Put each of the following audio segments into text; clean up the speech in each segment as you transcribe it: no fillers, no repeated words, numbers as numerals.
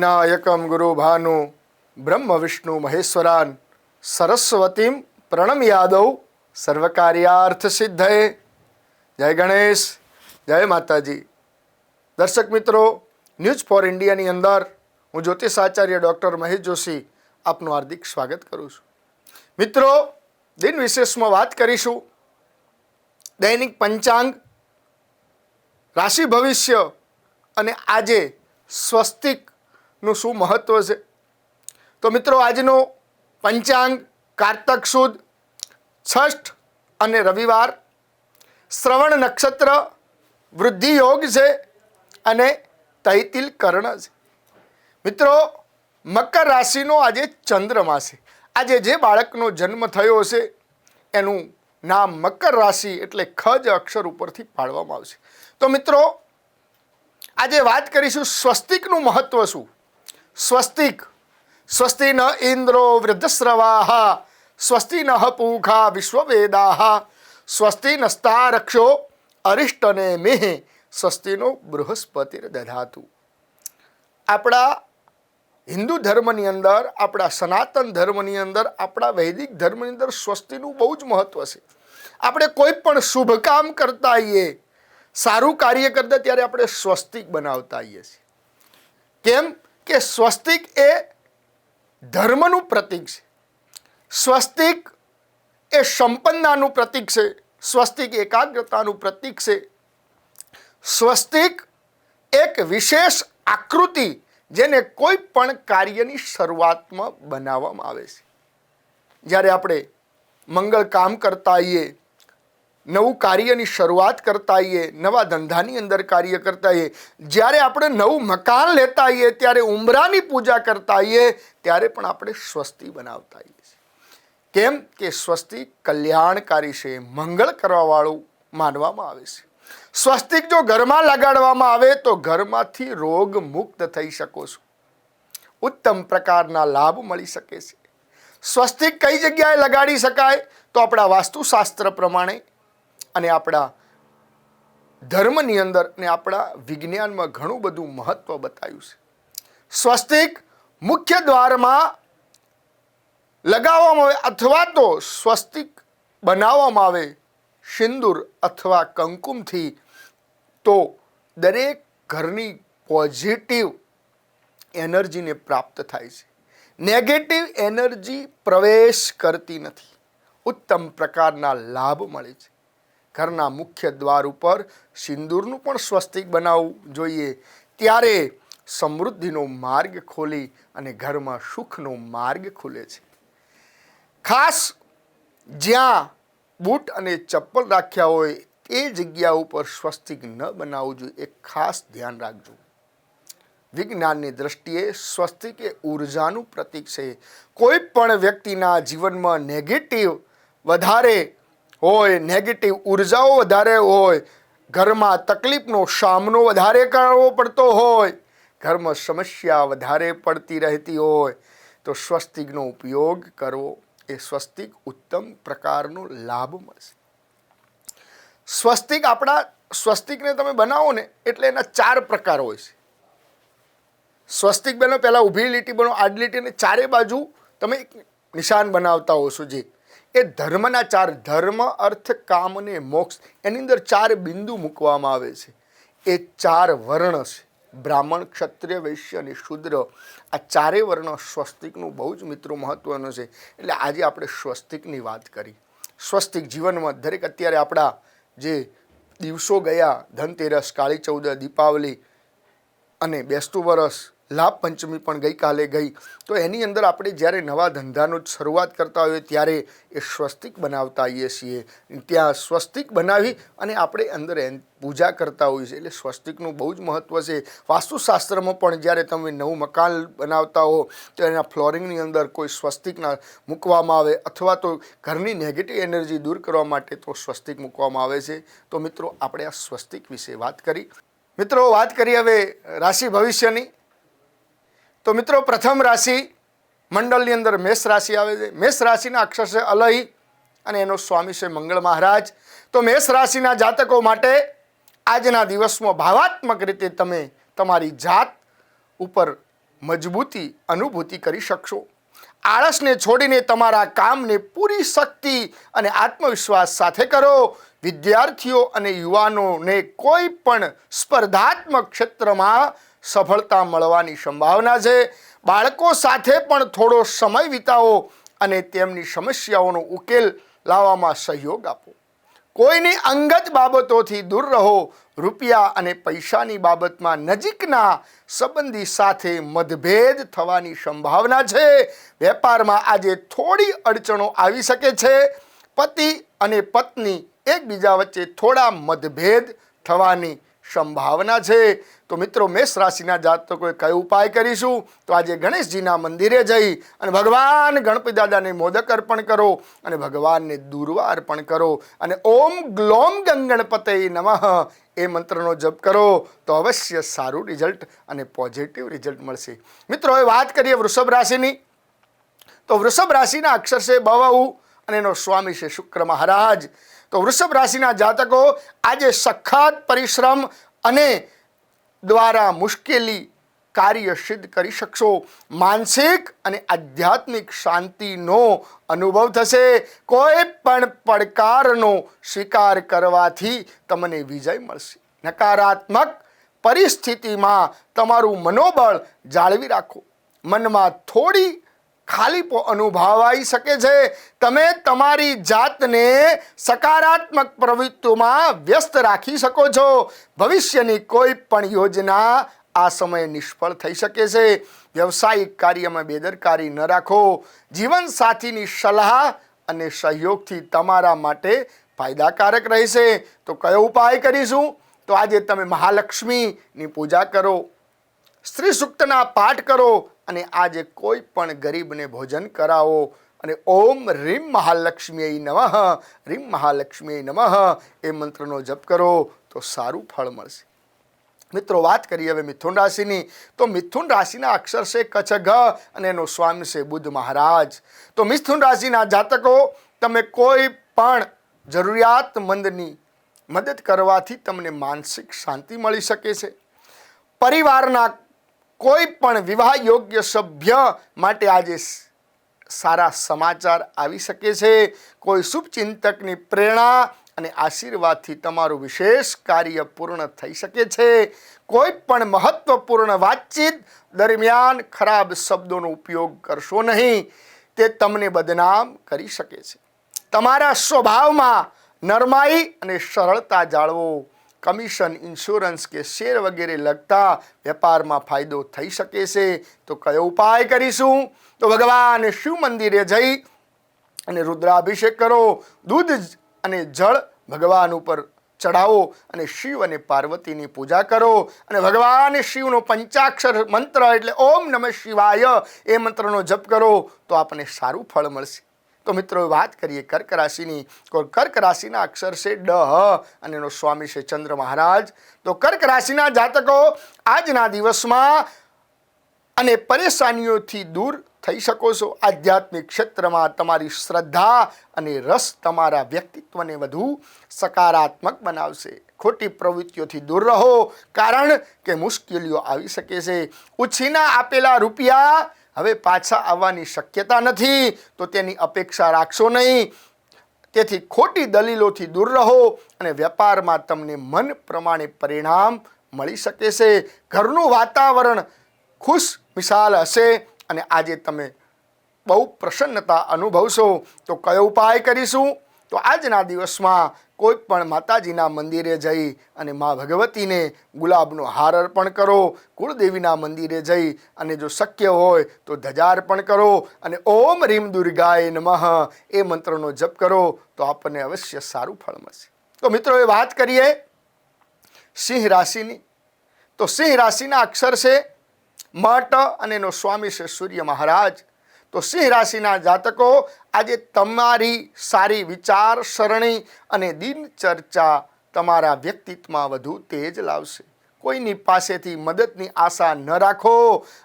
विनायकं गुरुभानु ब्रह्म विष्णु महेश्वरान् सरस्वतीं प्रणम्यादौ सर्वकार्यार्थ सिद्धये। जय गणेश, जय माताजी। दर्शक मित्रों, न्यूज फॉर इंडियाની અંદર હું જ્યોતિષાચાર્ય ડૉક્ટર મહેશ જોશી આપનું હાર્દિક સ્વાગત કરું છું। મિત્રો, દિન વિશેષમાં વાત કરીશું દૈનિક પંચાંગ, રાશિ ભવિષ્ય અને આજે સ્વસ્તિકનું શું મહત્વ છે। તો મિત્રો, આજનો પંચાંગ કારતક સુદ છઠ અને રવિવાર, શ્રવણ નક્ષત્ર, વૃદ્ધિ યોગ છે અને તૈતિલ કર્ણ છે। મિત્રો, મકર રાશિનો આજે ચંદ્રમા છે। આજે જે બાળકનો જન્મ થયો છે એનું નામ મકર રાશિ એટલે ખ જ અક્ષર ઉપરથી પાડવામાં આવશે। તો મિત્રો, આજે વાત કરીશું સ્વસ્તિકનું મહત્વ શું। સ્વસ્તિક, સ્વસ્તિ ન ઇન્દ્રો વૃદ્ધસ્રવાહ, સ્વસ્તિ ન પૂખા વિશ્વવેદાહ, સ્વસ્તિ નસ્તારક્ષો અરિષ્ટને મેહ, સ્વસ્તિનો બૃહસ્પતિર દધાતુ। આપણા હિન્દુ ધર્મની અંદર, આપણા સનાતન ધર્મની અંદર, આપણા વૈદિક ધર્મની અંદર સ્વસ્તિનું બહુ જ મહત્વ છે। આપણે કોઈ પણ શુભ કામ કરતા આવીએ, સારું કાર્ય કરતા ત્યારે આપણે સ્વસ્તિક બનાવતા આવીએ છીએ। કેમ કે સ્વસ્તિક એ ધર્મનું પ્રતીક છે, સ્વસ્તિક એ સંપન્નતાનું પ્રતીક છે, સ્વસ્તિક એકાગ્રતાનું પ્રતીક છે। સ્વસ્તિક એક વિશેષ આકૃતિ જેને કોઈ પણ કાર્યની શરૂઆતમાં બનાવવામાં આવે છે। જ્યારે આપણે મંગળ કામ કરતા આવીએ, નવું કાર્યની શરૂઆત કરતા આવીએ, નવા ધંધાની અંદર કાર્ય કરતા આવીએ, જ્યારે આપણે નવું મકાન લેતા આવીએ, ત્યારે ઉંબરાની પૂજા કરતા આવીએ, ત્યારે પણ આપણે સ્વસ્તિ બનાવતા આવીએ છીએ। કેમ કે સ્વસ્તિક કલ્યાણકારી છે, મંગળ કરવાવાળું માનવામાં આવે છે। સ્વસ્તિક જો ઘરમાં લગાડવામાં આવે તો ઘરમાંથી રોગ મુક્ત થઈ શકો છો, ઉત્તમ પ્રકારના લાભ મળી શકે છે। સ્વસ્તિક કઈ જગ્યાએ લગાડી શકાય? તો આપણા વાસ્તુશાસ્ત્ર પ્રમાણે અને આપણા ધર્મની અંદર અને આપણા વિજ્ઞાનમાં ઘણું બધું મહત્વ બતાવ્યું છે। સ્વસ્તિક મુખ્ય દ્વારમાં લગાવવામાં આવે અથવા તો સ્વસ્તિક બનાવવામાં આવે સિંદૂર અથવા કંકુમથી, તો દરેક ઘરની પોઝિટિવ એનર્જીને પ્રાપ્ત થાય છે, નેગેટિવ એનર્જી પ્રવેશ કરતી નથી, ઉત્તમ પ્રકારના લાભ મળે છે। ઘરના મુખ્ય દ્વાર ઉપર સિંદૂરનું પણ સ્વસ્તિક બનાવવું જોઈએ, ત્યારે સમૃદ્ધિનો માર્ગ ખોલી અને ઘરમાં સુખનો માર્ગ ખુલે છે। ખાસ જ્યાં બૂટ અને ચપ્પલ રાખ્યા હોય એ જગ્યા ઉપર સ્વસ્તિક ન બનાવવું જોઈએ, એ ખાસ ધ્યાન રાખજો। વિજ્ઞાનની દ્રષ્ટિએ સ્વસ્તિક એ ઉર્જાનું પ્રતીક છે। કોઈ પણ વ્યક્તિના જીવનમાં નેગેટિવ વધારે હોય, નેગેટિવ ઉર્જાઓ વધારે હોય, ઘરમાં તકલીફનો સામનો વધારે કરવો પડતો હોય, ઘરમાં સમસ્યા વધારે પડતી રહેતી હોય, તો સ્વસ્તિકનો ઉપયોગ કરવો, એ સ્વસ્તિક ઉત્તમ પ્રકારનો લાભ મળશે। સ્વસ્તિક, આપણા સ્વસ્તિકને તમે બનાવો ને એટલે એના 4 પ્રકાર હોય છે। સ્વસ્તિક બનો, પહેલાં ઊભી લીટી બનો, આડી લીટી, અને ચારે બાજુ તમે એક નિશાન બનાવતા હો છો, જે એ ધર્મના 4, ધર્મ, અર્થ, કામ અને મોક્ષ, એની અંદર 4 બિંદુ મૂકવામાં આવે છે। એ 4 વર્ણ છે, બ્રાહ્મણ, ક્ષત્રિય, વૈશ્ય અને શૂદ્ર। આ 4 વર્ણ સ્વસ્તિકનું બહુ જ મિત્રો મહત્વનું છે। એટલે આજે આપણે સ્વસ્તિકની વાત કરી। સ્વસ્તિક જીવનમાં દરેક, અત્યારે આપણા જે દિવસો ગયા, ધનતેરસ, કાળી ચૌદસ, દીપાવલી અને બેસતું વરસ, લાભ પંચમી પણ ગઈકાલે ગઈ, તો એની અંદર આપણે જ્યારે નવા ધંધાનો શરૂઆત કરતા હોઈએ ત્યારે એ સ્વસ્તિક બનાવતા આવીએ છીએ। ત્યાં સ્વસ્તિક બનાવી અને આપણે અંદર પૂજા કરતા હોઈએ છીએ। એટલે સ્વસ્તિકનું બહુ જ મહત્વ છે। વાસ્તુશાસ્ત્રમાં પણ જ્યારે તમે નવું મકાન બનાવતા હો તો એના ફ્લોરિંગની અંદર કોઈ સ્વસ્તિકના મૂકવામાં આવે, અથવા તો ઘરની નેગેટિવ એનર્જી દૂર કરવા માટે તો સ્વસ્તિક મૂકવામાં આવે છે। તો મિત્રો, આપણે આ સ્વસ્તિક વિશે વાત કરી। મિત્રો, વાત કરી હવે રાશિ ભવિષ્યની। તો મિત્રો, પ્રથમ રાશિ મંડળની અંદર મેષ રાશિ આવે છે। મેષ રાશિના અક્ષર છે અલહી અને એનો સ્વામી છે મંગળ મહારાજ। તો મેષ રાશિના જાતકો માટે આજના દિવસમાં ભાવાત્મક રીતે તમે તમારી જાત ઉપર મજબૂતી અનુભૂતિ કરી શકશો. આળસને છોડીને તમારા કામને પૂરી શક્તિ અને આત્મવિશ્વાસ સાથે કરો. વિદ્યાર્થીઓ અને યુવાનોને કોઈ પણ સ્પર્ધાત્મક ક્ષેત્રમાં સફળતા મળવાની સંભાવના છે. બાળકો સાથે પણ થોડો સમય વિતાવો અને તેમની સમસ્યાઓનો ઉકેલ લાવવામાં સહયોગ આપો. કોઈની અંગત બાબતોથી દૂર રહો. રૂપિયા અને પૈસાની બાબતમાં નજીકના સંબંધી સાથે મતભેદ થવાની સંભાવના છે. વેપારમાં આજે થોડી અડચણો આવી શકે છે. પતિ અને પત્ની એકબીજા વચ્ચે થોડા મતભેદ થવાની સંભાવના છે. તો મિત્રો, મેષ રાશિના જાતકોએ કયો ઉપાય કરીશું? તો આજે ગણેશજીના મંદિરે જઈ અને ભગવાન ગણપતિ દાદાને મોદક અર્પણ કરો અને ભગવાનને દૂર્વા અર્પણ કરો અને ઓમ ગ્લોમ ગંગણપતય નમઃ એ મંત્રનો જપ કરો તો અવશ્ય સારું રિઝલ્ટ અને પોઝિટિવ રિઝલ્ટ મળશે. મિત્રો, હવે વાત કરીએ વૃષભ રાશિની. તો વૃષભ રાશિના અક્ષર છે બહુ અને એનો સ્વામી છે શુક્ર મહારાજ. તો વૃષભ રાશિના જાતકો આજે સખત પરિશ્રમ અને દ્વારા મુશ્કેલી કાર્ય સિદ્ધ કરી શકશો. માનસિક અને આધ્યાત્મિક શાંતિનો અનુભવ થશે. કોઈ પણ પડકારનો સ્વીકાર કરવાથી તમને વિજય મળશે. નકારાત્મક પરિસ્થિતિમાં તમારું મનોબળ જાળવી રાખો. મનમાં થોડી ખાલીપો અનુભવાઈ શકે છે. તમે તમારી જાતને સકારાત્મક પ્રવૃત્તિઓમાં વ્યસ્ત રાખી શકો છો. ભવિષ્યની કોઈ પણ યોજના આ સમયે નિષ્ફળ થઈ શકે છે. વ્યવસાયિક કાર્યમાં બેદરકારી ન રાખો. જીવનસાથીની સલાહ અને સહયોગથી તમારા માટે ફાયદાકારક રહેશે. તો કયો ઉપાય કરીશું? તો આજે તમે મહાલક્ષ્મીની પૂજા કરો, સ્ત્રી સૂક્તના પાઠ કરો અને આજે કોઈ પણ ગરીબને ભોજન કરાવો અને ઓમ રીમ મહાલક્ષ્મીય નમઃ, રીમ મહાલક્ષ્મીય નમઃ એ મંત્રનો જપ કરો તો સારું ફળ મળશે. મિત્રો, વાત કરીએ હવે મિથુન રાશિની. તો મિથુન રાશિના અક્ષર છે કચ્છ ઘ અને એનો સ્વામી છે બુધ મહારાજ. તો મિથુન રાશિના જાતકો તમે કોઈ પણ જરૂરિયાતમંદની મદદ કરવાથી તમને માનસિક શાંતિ મળી શકે છે. પરિવારના કોઈ પણ વિવાહ યોગ્ય સભ્ય માટે આજે સારા સમાચાર આવી શકે છે. કોઈ શુભચિંતકની પ્રેરણા અને આશીર્વાદથી તમારું વિશેષ કાર્ય પૂર્ણ થઈ શકે છે. કોઈ પણ મહત્વપૂર્ણ વાતચીત દરમિયાન ખરાબ શબ્દોનો ઉપયોગ કરશો નહીં, તે તમને બદનામ કરી શકે છે. તમારા સ્વભાવમાં નરમાઈ અને સરળતા જાળવો. કમિશન, ઇન્સ્યોરન્સ કે શેર વગેરે લગતા વેપારમાં ફાયદો થઈ શકે છે. તો કયો ઉપાય કરીશું? તો ભગવાન શિવ મંદિરે જઈ અને રુદ્રાભિષેક કરો. દૂધ અને જળ ભગવાન ઉપર ચઢાવો અને શિવ અને પાર્વતીની પૂજા કરો અને ભગવાન શિવનો પંચાક્ષર મંત્ર એટલે ઓમ નમઃ શિવાય એ મંત્રનો જપ કરો તો આપણને સારું ફળ મળશે. તો મિત્રો, વાત કરીએ કર્ક રાશિની. કર્ક રાશિના અક્ષર છે ડ અને એનો સ્વામી છે ચંદ્ર મહારાજ. તો કર્ક રાશિના જાતકો આજના દિવસમાં અને પરેશાનીઓથી દૂર થઈ શકો છો. આધ્યાત્મિક ક્ષેત્રમાં તમારી શ્રદ્ધા અને રસ તમારા વ્યક્તિત્વને વધુ સકારાત્મક બનાવશે. ખોટી પ્રવૃત્તિઓથી દૂર રહો, કારણ કે મુશ્કેલીઓ આવી શકે છે. ઉછીના આપેલા રૂપિયા હવે પાછા આવવાની શક્યતા નથી, તો તેની અપેક્ષા રાખશો નહીં. તેથી ખોટી દલીલોથી દૂર રહો અને વેપારમાં તમને મન પ્રમાણે પરિણામ મળી શકે છે. ઘરનું વાતાવરણ ખુશ મિસાલ હશે અને આજે તમે બહુ પ્રસન્નતા અનુભવશો. તો કયો ઉપાય કરીશું? તો આજના દિવસમાં કોઈ પણ માતાજીના મંદિરે જઈ અને મા ભગવતીને ગુલાબનો હાર અર્પણ કરો. કુળદેવીના મંદિરે જઈ અને જો શક્ય હોય તો ધજા અર્પણ કરો અને ઓમ રીમ દુર્ગાય નમઃ એ મંત્રનો જપ કરો તો આપણને અવશ્ય સારું ફળ મળશે. તો મિત્રો, એ વાત કરીએ સિંહ રાશિની. તો સિંહ રાશિના અક્ષર છે મટ અને એનો સ્વામી છે સૂર્ય મહારાજ. તો સિંહ રાશિના જાતકો આજે તમારી સારી વિચારસરણી અને દિનચર્ચા તમારા વ્યક્તિત્વમાં વધુ તેજ લાવશે. કોઈની પાસેથી મદદની આશા ન રાખો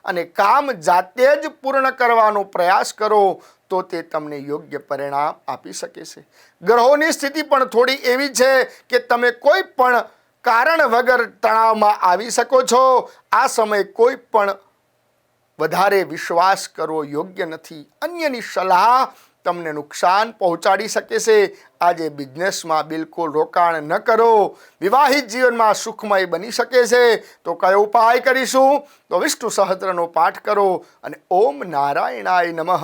અને કામ જાતે જ પૂર્ણ કરવાનો પ્રયાસ કરો તો તે તમને યોગ્ય પરિણામ આપી શકે છે. ગ્રહોની સ્થિતિ પણ થોડી એવી છે કે તમે કોઈ પણ કારણ વગર તણાવમાં આવી શકો છો. આ સમયે કોઈ પણ વધારે વિશ્વાસ કરવો યોગ્ય નથી. અન્યની સલાહ તમને નુકસાન પહોંચાડી શકે છે. આજે બિઝનેસમાં બિલકુલ રોકાણ ન કરો. વિવાહિત જીવનમાં સુખમય બની શકે છે. તો કયો ઉપાય કરીશું? તો વિષ્ણુ સહસ્ત્રનો પાઠ કરો અને ઓમ નારાયણાય નમઃ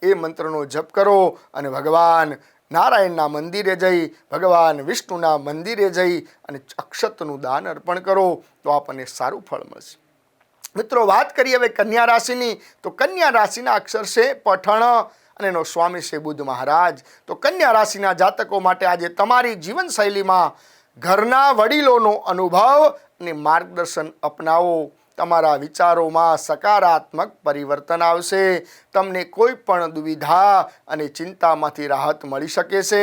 એ મંત્રનો જપ કરો અને ભગવાન નારાયણના મંદિરે જઈ, ભગવાન વિષ્ણુના મંદિરે જઈ અને અક્ષતનું દાન અર્પણ કરો તો આપણને સારું ફળ મળશે. મિત્રો, વાત કરીએ હવે કન્યા રાશિની. તો કન્યા રાશિના અક્ષર છે પઠણ અને એનો સ્વામી છે બુધ મહારાજ. તો કન્યા રાશિના જાતકો માટે આજે તમારી જીવનશૈલીમાં ઘરના વડીલોનો અનુભવ અને માર્ગદર્શન અપનાવો. તમારા વિચારોમાં સકારાત્મક પરિવર્તન આવશે. તમને કોઈ પણ દુવિધા અને ચિંતામાંથી રાહત મળી શકે છે.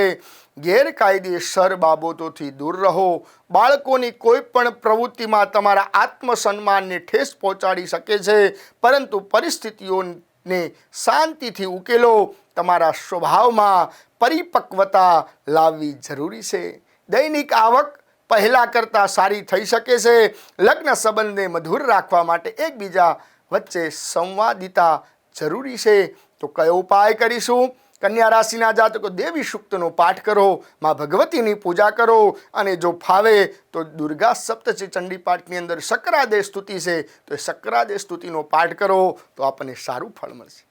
ગેરકાયદેસર બાબતોથી દૂર રહો. બાળકોની કોઈ પણ પ્રવૃત્તિમાં તમારા આત્મસન્માનને ઠેસ પહોંચાડી શકે છે, પરંતુ પરિસ્થિતિઓને શાંતિથી ઉકેલો. તમારા સ્વભાવમાં પરિપક્વતા લાવવી જરૂરી છે. દૈનિક આવક પહેલાં કરતાં સારી થઈ શકે છે. લગ્ન સંબંધને મધુર રાખવા માટે એકબીજા વચ્ચે સંવાદિતા જરૂરી છે. તો કયો ઉપાય કરીશું? કન્યા રાશિના જાતકો દેવી સૂક્તનો પાઠ કરો, માં ભગવતીની પૂજા કરો અને જો ફાવે તો દુર્ગા સપ્તશતી ચંડી પાઠની અંદર શક્રાદેશ સ્તુતિ છે, તો એ શક્રાદેશ સ્તુતિનો પાઠ કરો તો આપણને સારું ફળ મળશે.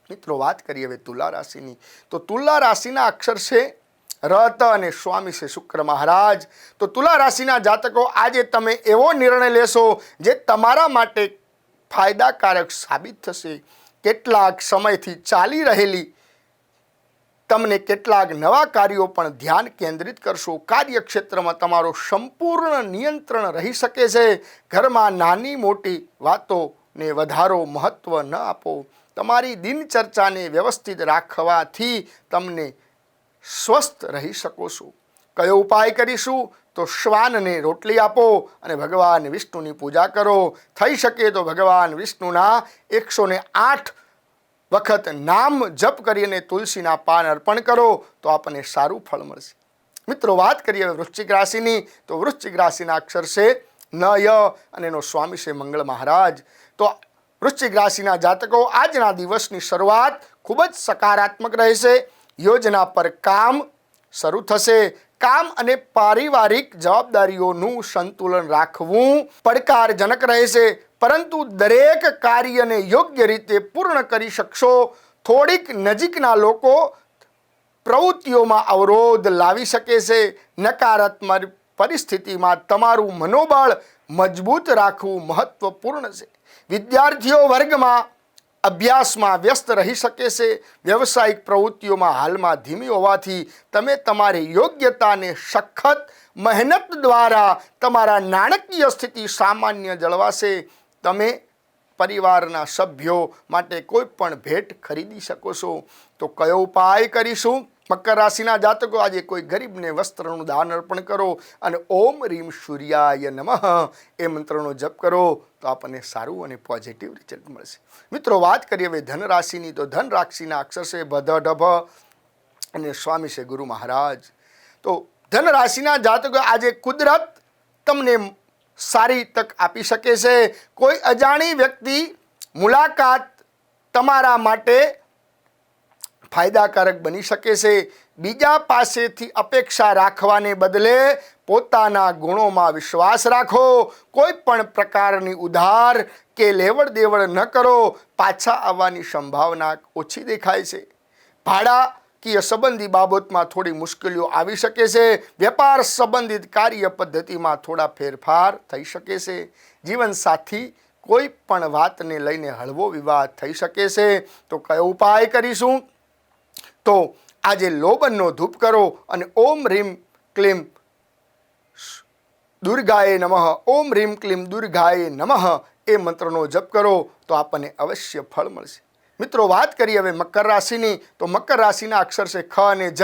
મિત્રો, વાત કરીએ હવે તુલા રાશિની. તો તુલા રાશિના અક્ષર છે રત અને સ્વામી છે શુક્ર મહારાજ. તો તુલા રાશિના જાતકો આજે તમે એવો નિર્ણય લેશો જે તમારા માટે ફાયદાકારક સાબિત થશે. કેટલાક સમયથી ચાલી રહેલી તમને કેટલાક નવા કાર્યો પણ ધ્યાન કેન્દ્રિત કરશો. કાર્યક્ષેત્રમાં તમારો સંપૂર્ણ નિયંત્રણ રહી શકે છે. ઘરમાં નાની મોટી વાતોને વધારો મહત્વ ન આપો. તમારી દિનચર્ચાને વ્યવસ્થિત રાખવાથી તમને સ્વસ્થ રહી શકો છો. કયો ઉપાય કરીશું? તો શ્વાનને રોટલી આપો અને ભગવાન વિષ્ણુની પૂજા કરો. થઈ શકે તો ભગવાન વિષ્ણુના 108 વખત નામ જપ કરીને તુલસીના પાન અર્પણ કરો તો આપણને સારું ફળ મળશે. મિત્રો, વાત કરીએ વૃશ્ચિક રાશિની. તો વૃશ્ચિક રાશિના અક્ષર છે ન ય અને એનો સ્વામી છે મંગળ મહારાજ. તો વૃશ્ચિક રાશિના જાતકો આજના દિવસની શરૂઆત ખૂબ જ સકારાત્મક રહેશે. યોજના પર કામ શરૂ થશે. કામ અને પારિવારિક જવાબદારીઓનું સંતુલન રાખવું પડકારજનક રહેશે, પરંતુ દરેક કાર્યને યોગ્ય રીતે પૂર્ણ કરી શકશો. થોડીક નજીકના લોકો પ્રવૃત્તિઓમાં અવરોધ લાવી શકે છે. નકારાત્મક પરિસ્થિતિમાં તમારું મનોબળ મજબૂત રાખવું મહત્વપૂર્ણ છે. વિદ્યાર્થીઓ વર્ગમાં અભ્યાસમાં વ્યસ્ત રહી શકે છે. વ્યવસાયિક પ્રવૃત્તિઓમાં હાલમાં ધીમી હોવાથી તમે તમારી યોગ્યતાને સખત મહેનત દ્વારા તમારા નાણાકીય સ્થિતિ સામાન્ય જળવાશે. તમે પરિવારના સભ્યો માટે કોઈ પણ ભેટ ખરીદી શકો છો. તો કયો ઉપાય કરીશું? મકર રાશિના જાતકો આજે કોઈ ગરીબને વસ્ત્રનું દાન અર્પણ કરો અને ઓમ રીમ સૂર્યાય નમઃ એ મંત્રનો જપ કરો તો આપણને સારું અને પોઝિટિવ રિઝલ્ટ મળશે. મિત્રો, વાત કરીએ હવે ધન રાશિની. તો ધન રાશિના અક્ષર છે ભધ ઢભ અને સ્વામી છે ગુરુ મહારાજ. તો ધન રાશિના જાતકો આજે કુદરત તમને સારી તક આપી શકે છે. કોઈ અજાણી વ્યક્તિ મુલાકાત તમારા માટે ફાયદાકારક બની શકે છે. બીજા પાસેથી અપેક્ષા રાખવાને બદલે પોતાના ગુણોમાં વિશ્વાસ રાખો. કોઈ પણ પ્રકારની ઉધાર કે લેવડ દેવડ ન કરો. પાછા આવવાની સંભાવના ઓછી દેખાય છે. ભાડાકીય સંબંધી બાબતમાં થોડી મુશ્કેલીઓ આવી શકે છે. વેપાર સંબંધિત કાર્ય પદ્ધતિમાં થોડા ફેરફાર થઈ શકે છે. જીવનસાથી કોઈ પણ વાતને લઈને હળવો વિવાદ થઈ શકે છે. તો કયો ઉપાય કરીશું? તો આજે લોબનનો ધૂપ કરો અને ઓમ રીમ ક્લીમ દુર્ગાએ નમઃ, ઓમ રીમ ક્લીમ દુર્ગાએ નમઃ એ મંત્રનો જપ કરો તો આપણને અવશ્ય ફળ મળશે. મિત્રો, વાત કરીએ હવે મકર રાશિની. તો મકર રાશિના અક્ષર છે ખ અને જ.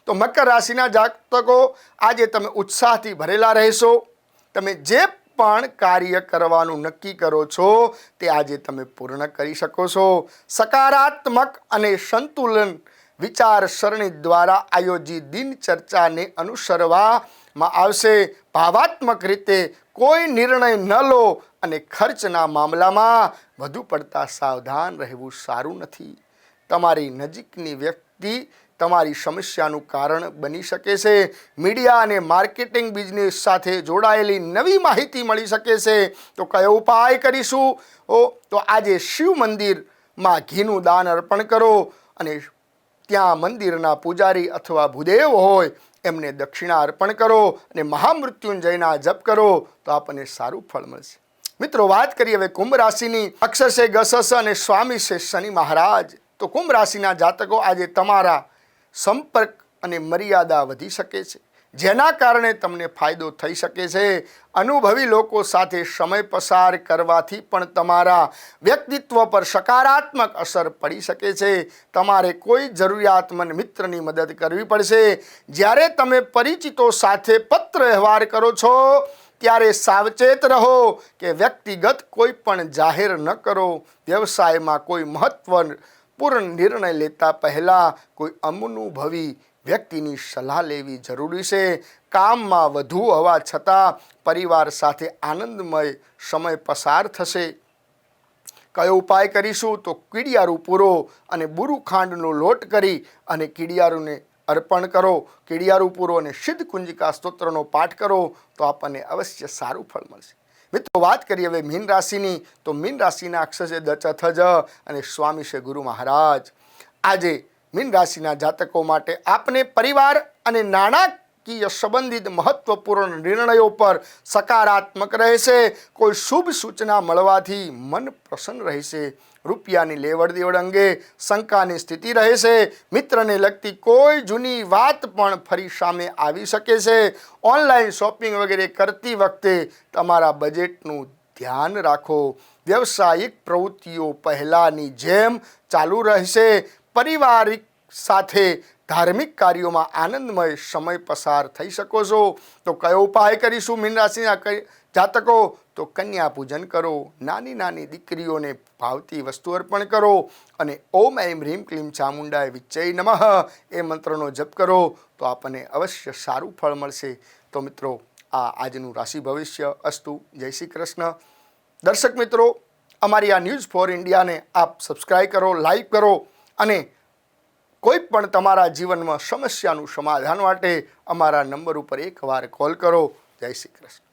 તો મકર રાશિના જાતકો આજે તમે ઉત્સાહથી ભરેલા રહેશો. તમે જે પણ કાર્ય કરવાનું નક્કી કરો છો તે આજે તમે પૂર્ણ કરી શકો છો. સકારાત્મક અને સંતુલન વિચારસરણી દ્વારા આયોજિત દિનચર્ચાને અનુસરવામાં આવશે. ભાવાત્મક રીતે કોઈ નિર્ણય ન લો અને ખર્ચના મામલામાં વધુ પડતા સાવધાન રહેવું સારું નથી. તમારી નજીકની વ્યક્તિ તમારી સમસ્યાનું કારણ બની શકે છે. મીડિયા અને માર્કેટિંગ બિઝનેસ સાથે જોડાયેલી નવી માહિતી મળી શકે છે. તો કયો ઉપાય કરીશું? તો આજે શિવ મંદિરમાં ઘીનું દાન અર્પણ કરો અને ત્યાં મંદિરના પૂજારી અથવા ભૂદેવ હોય એમને દક્ષિણા અર્પણ કરો અને મહામૃત્યુંજયના જપ કરો તો આપણને સારું ફળ મળશે. મિત્રો, વાત કરીએ હવે કુંભ રાશિની. અક્ષર છે ગસસ અને સ્વામી છે શનિ મહારાજ. તો કુંભ રાશિના જાતકો આજે તમારા સંપર્ક અને મર્યાદા વધી શકે છે, જેના કારણે તમને ફાયદો થઈ શકે છે. અનુભવી લોકો સાથે સમય પસાર કરવાથી પણ તમારા વ્યક્તિત્વ પર સકારાત્મક અસર પડી શકે છે. તમારે કોઈ જરૂરિયાતમંદ મિત્રની મદદ કરવી પડશે. જ્યારે તમે પરિચિતો સાથે પત્ર વ્યવહાર કરો છો ત્યારે સાવચેત રહો કે વ્યક્તિગત કોઈ પણ જાહેર ન કરો. વ્યવસાયમાં કોઈ મહત્વપૂર્ણ નિર્ણય લેતા પહેલાં કોઈ અનુભવી વ્યક્તિની સલાહ લેવી જરૂરી છે. કામમાં વધુ હોવા છતાં પરિવાર સાથે આનંદમય સમય પસાર થશે. કયો ઉપાય કરીશું? તો કીડિયારું પૂરો અને બુરુ ખાંડનો લોટ કરી અને કીડિયારુને અર્પણ કરો. કીડિયારું પૂરો અને સિદ્ધ કુંજિકા સ્તોત્રનો પાઠ કરો તો આપણને અવશ્ય સારું ફળ મળશે. મિત્રો, વાત કરીએ હવે મીન રાશિની. તો મીન રાશિના અક્ષર છે દ, ચ, થ, જ અને સ્વામી છે ગુરુ મહારાજ. આજે મીન રાશિના જાતકો માટે આપને પરિવાર અને નાણાકીય સંબંધિત મહત્વપૂર્ણ નિર્ણયો પર સકારાત્મક રહેશે. કોઈ શુભ સૂચના મળવાથી મન પ્રસન્ન રહેશે. રૂપિયાની લેવડ દેવડ અંગે શંકાની સ્થિતિ રહેશે. મિત્રને લગતી કોઈ જૂની વાત પણ ફરી સામે આવી શકે છે. ઓનલાઈન શોપિંગ વગેરે કરતી વખતે તમારા બજેટનું ધ્યાન રાખો. વ્યવસાયિક પ્રવૃત્તિઓ પહેલાંની જેમ ચાલુ રહેશે. પારિવારિક સાથે ધાર્મિક કાર્યોમાં આનંદમય સમય પસાર થઈ શકો છો. તો કયો ઉપાય કરીશું મીન રાશિના જાતકો? તો કન્યા પૂજન કરો. નાની નાની દીકરીઓને ભાવતી વસ્તુ અર્પણ કરો અને ઓમ એમ હ્રીમ ક્લીમ ચામુંડાય વિચ્ચય નમઃ એ મંત્રનો જપ કરો તો આપણને અવશ્ય સારું ફળ મળશે. તો મિત્રો, આ આજનું રાશિ ભવિષ્ય અસ્તુ. જય શ્રી કૃષ્ણ. દર્શક મિત્રો, અમારી આ ન્યૂઝ ફોર ઇન્ડિયાને આપ સબસ્ક્રાઈબ કરો, લાઈક કરો અને કોઈ પણ તમારા જીવનમાં સમસ્યાનું સમાધાન માટે અમારા નંબર ઉપર એકવાર કોલ કરો. જય શ્રી કૃષ્ણ.